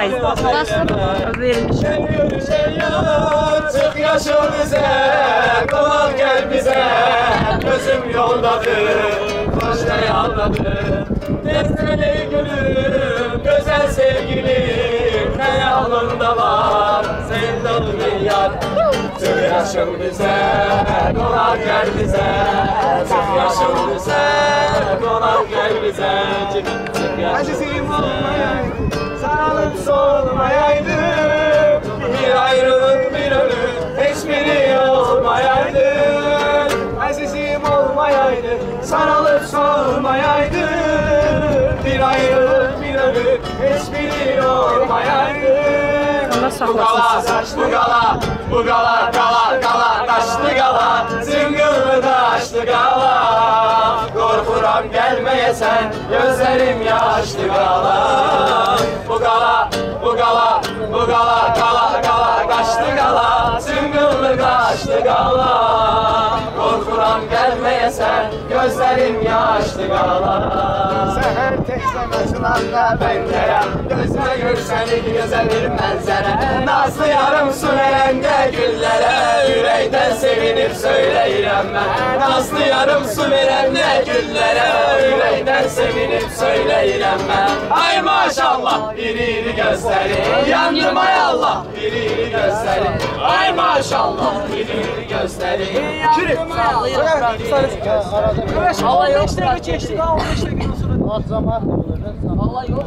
Ay, verilmiş. Çık yaşıl bize, konak gel bize. Gözüm yoldadır, koşta yaldadır. Desteli gülüm, güzel sevgilim. Ne yalında var, sevdalı bir yar. Çık yaşıl bize, konak gel bize. Çık yaşıl bize, konak gel bize. Çık yaşıl olmayaydı, sarılıp solmayaydı. Bir ayrılık bir ölüm, hiçbiri olmayaydı. Azizim olmayaydı, sarılıp solmayaydı. Bir ayrılık bir ölüm, hiçbiri olmayaydı. Bu gala taşlı gala, bu gala gala gala taşlı gala, zıngıllı taşlı gala. Korkuram gelmeye sen, gözlerim yaşlı gala. Bu gala, bu gala, bu gala gala gala taşlı gala, zıngıllı taşlı gala. Korkuram gelmeye sen, gözlerim yaşlı gala. Seher teyzen açılanda pencerem, gözüme görseni güzel bir mənzərə. Nazlı yarımsın elende güllere, yürekten sevinip söyleyirəm mən. Nazlı yarımsın elende güllere, yürekten sevinip söyleyirəm mən. Ay maşallah iri gözleri, yandım ay Allah iri gözleri. Ay maşallah iri gözleri, yandım ay Allah iri gözleri. Allah yok. 15 dakika geçti daha 15 dakika sonra. Az zaman. Allah yok.